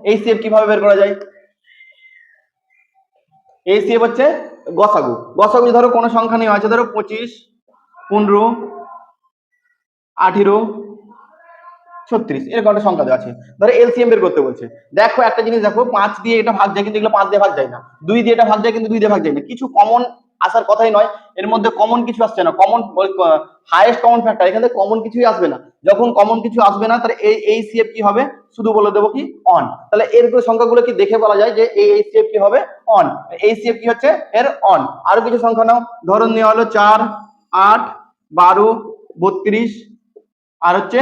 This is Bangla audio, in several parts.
এইচসিএফ কিভাবে বের করা যায়? এইচসিএফ হচ্ছে গসাগু। গসাগু ধরো কোনো সংখ্যা নেওয়া আছে, ধরো 25, 15, 18, 36 এরকম একটা সংখ্যা দেওয়া আছে, ধরো এলসিএম বের করতে বলছে। দেখো একটা জিনিস দেখো, 5 দিয়ে এটা ভাগ যায় কিন্তু এগুলো 5 দিয়ে ভাগ যায় না, 2 দিয়ে এটা ভাগ যায় কিন্তু 2 দিয়ে ভাগ যায় না, কিছু কমন আসার কথাই নয়, এর মধ্যে কমন কিছু আসছে না, কমন হাইয়েস্ট কমন ফ্যাক্টর, এখানে কমন কিছুই আসবে না। যখন কমন কিছু আসবে না তাহলে এই সিএফ কি হবে, শুধু বলে দেবো কি অন। তাহলে এর সংখ্যাগুলো কি দেখে বলা যায় যে এই সিএফ কি হবে, অন। এই সিএফ কি হচ্ছে এর অন। আরো কিছু সংখ্যা নাও, ধরুন নেওয়া হলো 4, 8, 12, 32 আর হচ্ছে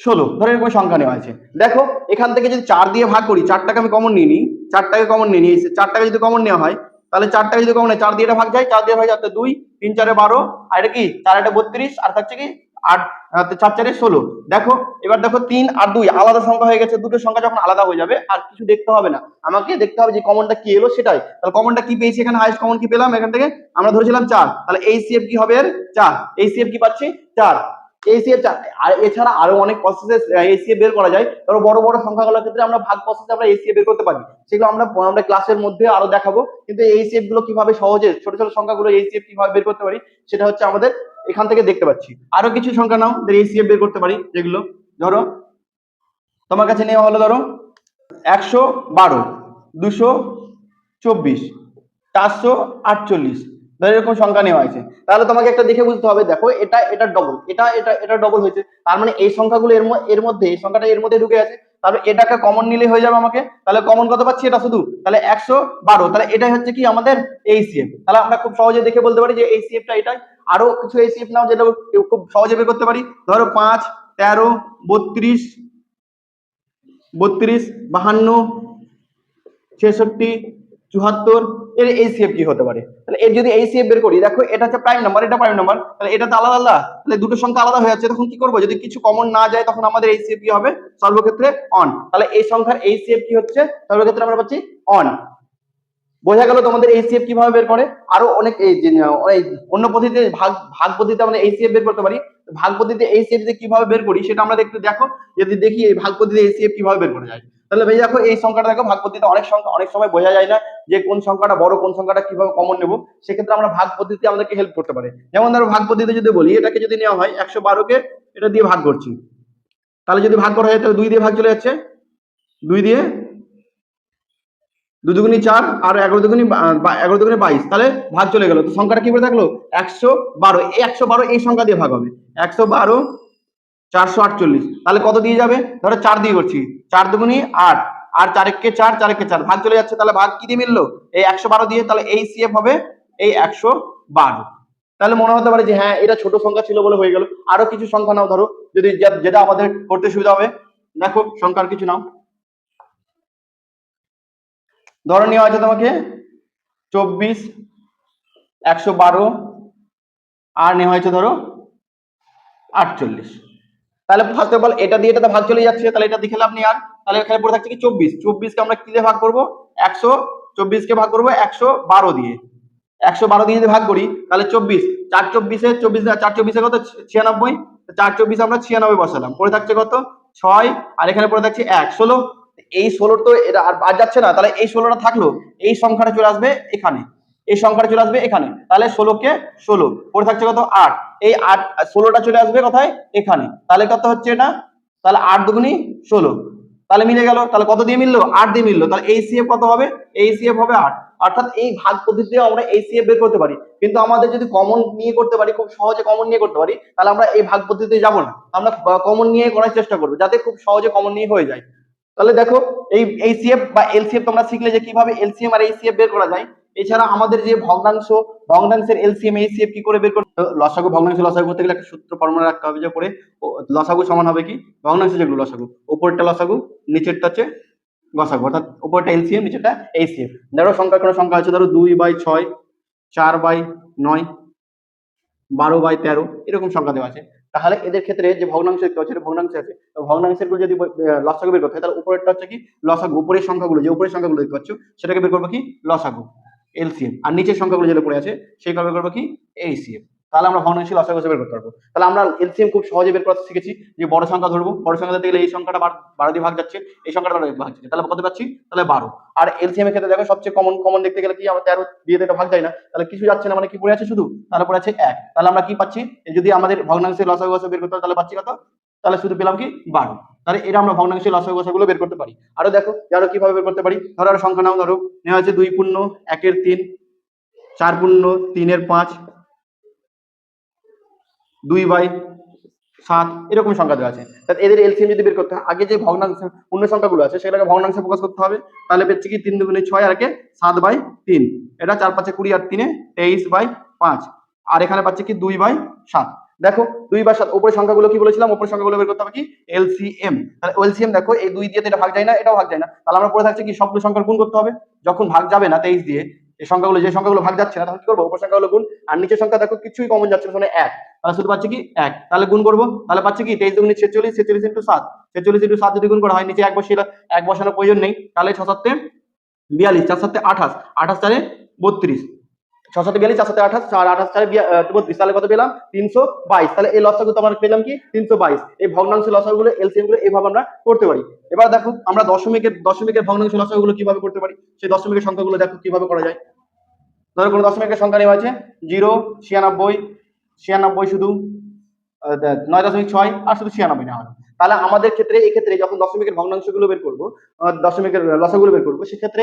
16, ধরো এরকম সংখ্যা নেওয়া আছে। দেখো এখান থেকে যদি 4 দিয়ে ভাগ করি, 4টাকে আমি কমন নিয়ে নিই, 4টাকে কমন নিয়ে নিই, 4টাকে যদি কমন নেওয়া হয় তাহলে 4টাকে যদি কমন হয়, 4 দিয়ে এটা ভাগ যায়, 4 দিয়ে ভাগ যাচ্ছে 2, 3 4 12, আর এটা কি 4 8 32, আর থাকছে কি 8 4 4 16। দেখো এবার দেখো 3 আর 2 আলাদা সংখ্যা হয়ে গেছে, দুটো সংখ্যা যখন আলাদা হয়ে যাবে আর কিছু দেখতে হবে না, আমাকে দেখতে হবে যে কমনটা কি এলো সেটাই। তাহলে কমনটা কি পেয়েছি, এখানে হাইয়েস্ট কমন কি পেলাম, এখান থেকে আমরা ধরেছিলাম 4, তাহলে এই সিএফ কি হবে এর 4, এই সিএফ কি পাচ্ছি 4। এসিএফ, আর এছাড়া আরো অনেক প্রসেসে এসিএফ বের করা যায়। ধরো বড় বড় সংখ্যাগুলোর ক্ষেত্রে আমরা ভাগ প্রসেসে আমরা এসিএফ বের করতে পারি, সেগুলো আমরা ক্লাসের মধ্যে আরো দেখাবো। কিন্তু এই এসিএফ গুলো কিভাবে সহজে ছোট ছোট সংখ্যাগুলো এসিএফ কিভাবে বের করতে পারি সেটা হচ্ছে আমাদের এখান থেকে দেখতে পাচ্ছি। আরো কিছু সংখ্যা নাও এসিএফ বের করতে পারি, যেগুলো ধরো তোমার কাছে নেওয়া হলো, ধরো 112, 224, 448, ধরো এরকম সংখ্যা নেওয়া হয়েছে। তাহলে তোমাকে একটা দেখে বুঝতে হবে, দেখো এটা এটা ডবল, এটা ডবল হয়েছে, তার মানে এই সংখ্যাগুলো এর মধ্যে এই সংখ্যাটা এর মধ্যে ঢুকে আছে, তাহলে এটাকে কমন নিলে হয়ে যাবে আমাকে। তাহলে কমন কত পাচ্ছি, এটা শুধু, তাহলে 112, তাহলে এটাই হচ্ছে কি আমাদের এইচসিএফ। তাহলে আমরা খুব সহজে দেখে বলতে পারি যে এইচসিএফটা এটাই। আরো কিছু এইচসিএফ নাও যেটা খুব সহজে বের করতে পারি, ধরো 5, 13, 32, 52, 66, 74, এর এইচসিএফ কি হতে পারে? তাহলে এর যদি এইচসিএফ বের করি, দেখো এটা হচ্ছে প্রাইম নাম্বার, এটা প্রাইম নাম্বার, তাহলে এটা তো আলাদা আলাদা, তাহলে দুটো সংখ্যা আলাদা হয়ে যাচ্ছে, তখন কি করবো, যদি কিছু কমন না যায় তখন আমাদের এইচসিএফ কি হবে, সর্বক্ষেত্রে অন। তাহলে এই সংখ্যার এইচসিএফ কি হচ্ছে, সর্বক্ষেত্রে আমরা পাচ্ছি অন। বোঝা গেল তোমাদের এইচসিএফ কিভাবে বের করে। আরো অনেক অন্য পদ্ধতিতে ভাগ পদ্ধতিতে আমরা এইচসিএফ বের করতে পারি। ভাগ পদ্ধতিতে এইচসিএফ কিভাবে বের করি সেটা আমরা একটু দেখো, যদি দেখি এই ভাগ পদ্ধতিতে এইচসিএফ কিভাবে বের করা যায়। তাহলে ভাই দেখো এই সংখ্যাটা দেখো, ভাগ পদ্ধতিতে অনেক সময় বোঝা যায় না যে কোন সংখ্যাটা বড়, কোন সংখ্যাটা কিভাবে কমন নেব, সেক্ষেত্রে আমরা ভাগ পদ্ধতি আমাদেরকে হেল্প করতে পারে। যেমন ধরো ভাগ পদ্ধতিতে যদি বলি, এটাকে যদি নেওয়া হয় 112কে এটা দিয়ে ভাগ করছি, তাহলে যদি ভাগ করা হয় তাহলে 2 দিয়ে ভাগ চলে যাচ্ছে, 2 দিয়ে 2 দুগুনি 4 আর 11 দুগুনি 22, তাহলে ভাগ চলে গেল, তো সংখ্যাটা কি করে থাকলো 112। এই 112 এই সংখ্যা দিয়ে ভাগ হবে, 112, 448, তাহলে কত দিয়ে যাবে, ধরো 4 দিয়ে করছি, 4 দুগুনি 8 আর 4 একে 4, 4 একে 4, ভাগ চলে যাচ্ছে, তাহলে ভাগ কি দিয়ে মিললো, এই 112 দিয়ে, তাহলে এই সিএফ হবে এই 112। তাহলে মনে হতে পারে যে হ্যাঁ এটা ছোট সংখ্যা ছিল বলে হয়ে গেল। আরো কিছু সংখ্যা নাও, ধরো যদি যেটা আমাদের করতে সুবিধা হবে, দেখো সংখ্যার কিছু নাও, ধরো নেওয়া আছে তোমাকে 24, 112 আর নেওয়া হয়েছে ধরো 48। তাহলে ফার্স্ট অফ অল এটা দিয়ে এটাতে ভাগ চলে যাচ্ছে, তাহলে এটা দেখে লাভ নেই আর। তাহলে এখানে পড়ে থাকছে কি 24, 24কে আমরা কি দিয়ে ভাগ করবো, 124কে ভাগ করবো 112 দিয়ে, 112 দিয়ে যদি ভাগ করি তাহলে 24, 4 24 4 24 কত 96, 4 24 আমরা 96 বসালাম, পড়ে থাকছে কত 6, আর এখানে পড়ে থাকছে 1 16। এই 16 তো এটা আর যাচ্ছে না, তাহলে এই 16টা থাকলো, এই সংখ্যাটা চলে আসবে এখানে, এই সংখ্যাটা চলে আসবে এখানে, তাহলে 16কে 16 পড়ে থাকছে কত 8, এই 8 16টা চলে আসবে কোথায় এখানে, তাহলে কত হচ্ছে এটা, তাহলে 8 দুগুনি 16, তাহলে মিলে গেল, তাহলে কত দিয়ে মিললো 8 দিয়ে মিললো, তাহলে এই সিএফ কত হবে, এই সিএফ হবে 8। অর্থাৎ এই ভাগ পদ্ধতিতে আমরা এই সিএফ বের করতে পারি, কিন্তু আমাদের যদি কমন নিয়ে করতে পারি, খুব সহজে কমন নিয়ে করতে পারি, তাহলে আমরা এই ভাগ পদ্ধতিতে যাব না, আমরা কমন নিয়ে করার চেষ্টা করবো যাতে খুব সহজে কমন নিয়ে হয়ে যায়। তাহলে দেখো এই সিএফ বা এলসিএফ তোমরা শিখলে যে কিভাবে এলসিএম আর এইচসিএফ বের করা যায়। এছাড়া আমাদের যে ভগ্নাংশের এলসিএম এইচসিএফ কি করে বের করতে, লসাগু ভগ্নাংশ লসাগু করতে গেলে একটা সূত্র ফর্মুলা রাখতে হবে, যে পরে লসাগু সমান হবে কি, ভগ্নাংশ যেগুলো লসাগু, উপরটা লসাগু নিচেরটা হচ্ছে গসাগু, অর্থাৎ উপরটা এলসিএম নিচেরটা এইচসিএফ। ধরো সংখ্যা কোনো সংখ্যা আছে, ধরো 2/6, 4/9, 12/13 এরকম সংখ্যা দেওয়া আছে, তাহলে এদের ক্ষেত্রে যে ভগ্নাংশ দেখতে পাচ্ছি ভগ্নাংশ আছে, ভগ্নাংশের গুলো যদি লসাগু বের করতে হয়, তাহলে উপরেরটা হচ্ছে কি লসাগু, উপরের সংখ্যাগুলো যে উপরের সংখ্যাগুলো দেখতে পাচ্ছ সেটাকে বের করবো কি লসাগু এলসিএম, আর নিচের সংখ্যাগুলো যেটা পড়ে আছে সেগুলো বের করবো কি এইচসিএফ। তাহলে আমরা ভগ্নাংশে লসাগু বের করতে পারবো। তাহলে আমরা এলসিএম খুব সহজে বের করতে শিখেছি, যে বড় সংখ্যা ধরবো, বড় সংখ্যা ধরতে গেলে এই সংখ্যাটা 12 দিয়ে ভাগ যাচ্ছে, এই সংখ্যাটা 12 দিয়ে ভাগ যাচ্ছে, তাহলে কত পাচ্ছি, তাহলে 12। আর এলসিএম এর ক্ষেত্রে দেখো সবচেয়ে কমন দেখতে গেলে কি, আমরা 13 দিয়ে এটা ভাগ যায় না, তাহলে কিছু যাচ্ছে না, মানে কি পড়ে আছে শুধু, তাহলে পড়ে আছে 1। তাহলে আমরা কি পাচ্ছি, যদি আমাদের ভগ্নাংশের লসাগু বের করতে হয় তাহলে পাচ্ছি কত, তাহলে শুধু পেলাম কি 12। তাহলে এটা আমরা ভগ্নাংশের লসাগু গুলো বের করতে পারি। আরো দেখো আরো কিভাবে বের করতে পারি, ধরো আরো সংখ্যা নাও, ধরো নেওয়া হচ্ছে 2 পূর্ণ 1 এর 3, 4 পূর্ণ 3 এর 5, 2/7, এরকম সংখ্যা দেওয়া আছে। তাহলে এদের এলসিএম যদি বের করতে হয়, আগে যে ভগ্নাংশ পূর্ণ সংখ্যাগুলো আছে সেগুলোকে ভগ্নাংশে প্রকাশ করতে হবে। তাহলে পেয়েছি কি 3 দুগুণে 6 আর একে 7/3, এটা 4 5 20 আর 3 23/5, আর এখানে পাচ্ছি কি 2/7। দেখো 2/7, উপরে সংখ্যাগুলো কি বলেছিলাম, উপরে সংখ্যাগুলো বের করতে হবে কি এলসিএম। তাহলে এলসিএম দেখো এই 2 দিয়ে তো এটা ভাগ যায় না, এটাও ভাগ যায় না, তাহলে আমরা পড়ে থাকছে কি সবগুলো সংখ্যার গুণ করতে হবে। যখন ভাগ যাবে না 23 দিয়ে, এই সংখ্যাগুলো যে সংখ্যাগুলো ভাগ যাচ্ছে না, তখন কি করবো, উপর সংখ্যাগুলো গুণ, আর নিচের সংখ্যা দেখো কিছুই কমন যাচ্ছে না, মানে 1, তাহলে শুধু পাচ্ছি কি 1, তাহলে গুণ করবো, তাহলে পাচ্ছি কি 23 দুগুণে 46, 46 ইন্টু 7, 46 ইন্টু 7 যদি গুণ করা হয়, নিচে 1 বসিয়ে, 1 বসানোর প্রয়োজন নেই, তাহলে 6 7 42, 4 7 28, 28 4 32, 6 7 42, 4 7 28, 4 28 4 32, তাহলে কত পেলাম 322। তাহলে এই লসাগু তো আমরা পেলাম কি 322। এই ভগ্নাংশ লসাগুলো এলসিএম গুলো এইভাবে আমরা করতে পারি। এবার দেখো আমরা দশমিকের ভগ্নাংশ লসাগুলো কিভাবে করতে পারি, সেই দশমিকের সংখ্যাগুলো দেখো কিভাবে করা যায়। ধরো কোনো দশমিকের সংখ্যা নেওয়া আছে 0, 96, 96 শুধু 9.6, আর শুধু 96 নেওয়া হলো। তাহলে আমাদের ক্ষেত্রে এক্ষেত্রে যখন দশমিকের ভগ্নাংশগুলো বের করবো, দশমিকের লসাগুলো বের করবো, সেক্ষেত্রে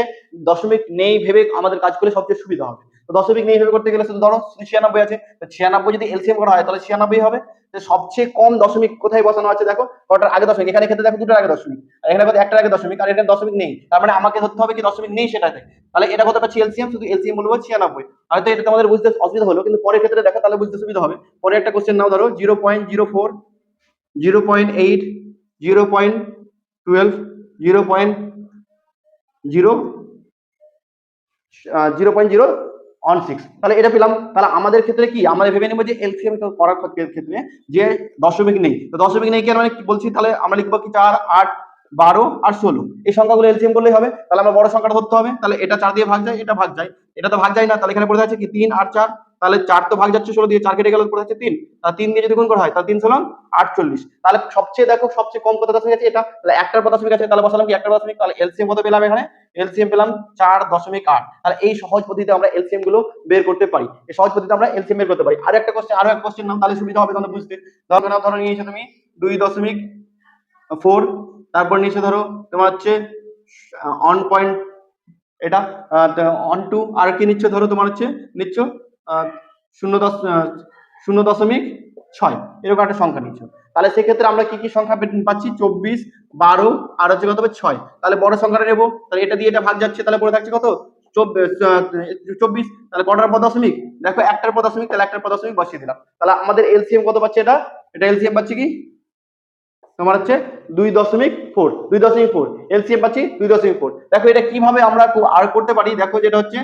দশমিক নেই ভেবে আমাদের কাজ করলে সবচেয়ে সুবিধা হবে। তো দশমিক নেই ভেবে করতে গেলে শুধু ধরো 96 আছে, 96 যদি এলসিএম করা হয় তাহলে 96 হবে। সবচেয়ে কম দশমিক কোথায় বসানো আছে দেখো, কটার আগে দশমিক, এখানে ক্ষেত্রে দেখো দুটোর আগে দশমিক, আর এখানে দেখো একটার আগে দশমিক, আর এখানে দশমিক নেই, তার মানে আমাকে ধরতে হবে কি দশমিক নেই সেটাতে। তাহলে এটা কত পাচ্ছি এলসিএম, শুধু এলসিএম বলবো 96। হয়তো এটা তোমাদের বুঝতে অসুবিধা হলো, কিন্তু পরের ক্ষেত্রে দেখো তাহলে বুঝতে সুবিধা হবে। পরে একটা কোশ্চেন নাও, ধরো 0.04, 0.8, 0.12, 0.016, তাহলে এটা পেলাম। তাহলে আমাদের ক্ষেত্রে কি, আমাদের ভেবে নেবো যে এলসিএম করার ক্ষেত্রে যে দশমিক নেই, তো দশমিক নেই কি মানে কি বলছি, তাহলে আমরা লিখবো কি 4, 8, 12 আর 16, এই সংখ্যাগুলো এলসিএম করলেই হবে। তাহলে আমরা বড় সংখ্যাটা ধরতে হবে, তাহলে এটা 4 দিয়ে ভাগ যায়, এটা ভাগ যায়, এটা তো ভাগ যায় না, তাহলে এখানে পড়ে যাচ্ছে কি 3 আর 4, তাহলে 4 তো ভাগ যাচ্ছে 16 দিয়ে, 4 কেটে গেলে পড়ে যাচ্ছে 3, আর 3 দিয়ে যদি গুণ করা হয় তাহলে 3 16 48। তাহলে সবচেয়ে দেখো সবচেয়ে কম কত দশমিক আছে, এটা, তাহলে একটার পর দশমিক আছে, তাহলে বসালাম কি একটার দশমিক, তাহলে এলসিএম কত পেলাম, এখানে এলসিএম পেলাম 4.8। তাহলে এই সহজ পদ্ধতিতে আমরা এলসিএম গুলো বের করতে পারি, এই সহজ পদ্ধতিতে আমরা এলসিএম বের করতে পারি। আরো এক কোশ্চেন নাও, তাহলে সুবিধা হবে তোমাদের বুঝতে। ধরো নিয়েছো তুমি 2.4, তারপর নিচে ধরো তোমার হচ্ছে অন পয়েন্ট, এটা অন টু, আর কি নিচ্ছ, ধরো তোমার হচ্ছে নিচ্ছ 0.6, এরকম একটা সংখ্যা নিচ্ছ। তাহলে সেক্ষেত্রে আমরা কি কি সংখ্যা পাচ্ছি, 24, 12 আর হচ্ছে কত হবে 6। তাহলে বড় সংখ্যাটা নেবো, তাহলে এটা দিয়ে এটা ভাগ যাচ্ছে, তাহলে পড়ে থাকছে কত 24, তাহলে কটার পর দশমিক, দেখো একটার পর দশমিক, তাহলে একটার পর দশমিক বসিয়ে দিলাম। তাহলে আমাদের এলসিএম কত পাচ্ছে, এটা এলসিএম পাচ্ছি কি তোমার হচ্ছে 2.4, এলসিএম পাচ্ছি 2.4। দেখো এটা কিভাবে আমরা আর করতে পারি, দেখো যেটা হচ্ছে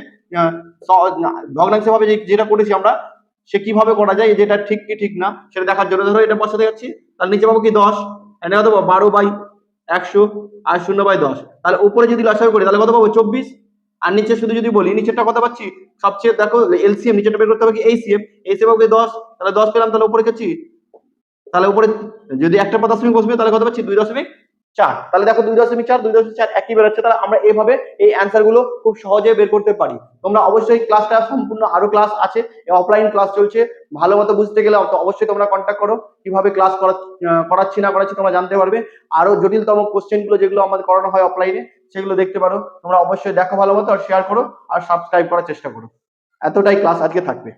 ভগ্নাংশ ভাবে যেটা করেছি আমরা, সে কিভাবে করা যায়, যেটা ঠিক কি ঠিক না সেটা দেখার জন্য ধরো এটা বসাতে যাচ্ছি, তাহলে নিচে পাবো কি 10, এখানে কত 12/100 আর 0/10, তাহলে উপরে যদি লসাগু করি তাহলে কত পাবো 24, আর নিচে শুধু যদি বলি নিচেরটা কত পাচ্ছি, সবচেয়ে দেখো এলসিএম নিচেরটা বের করতে হবে কি এইচসিএম, এইচসিএম পাবো 10, তাহলে 10 পেলাম, তাহলে উপরে গেছি, তাহলে উপরে যদি একটা পর দশমিক বসবে তাহলে কত পাচ্ছি 2.4, তাহলে দেখো 2.4, 2.4 একই বেরোচ্ছে। তাহলে আমরা এইভাবে এই অ্যান্সার গুলো খুব সহজে বের করতে পারি। তোমরা অবশ্যই ক্লাসটা সম্পূর্ণ, আরো ক্লাস আছে, অফলাইন ক্লাস চলছে, ভালো মতো বুঝতে গেলে অবশ্যই তোমরা কন্ট্যাক্ট করো, কিভাবে ক্লাস করাচ্ছি না করাচ্ছি তোমরা জানতে পারবে। আরো জটিলতম কোশ্চেন গুলো যেগুলো আমাদের করানো হয় অফলাইনে, সেগুলো দেখতে পারো। তোমরা অবশ্যই দেখো ভালো মতো, আর শেয়ার করো, আর সাবস্ক্রাইব করার চেষ্টা করো। এতটাই ক্লাস আজকে থাকবে।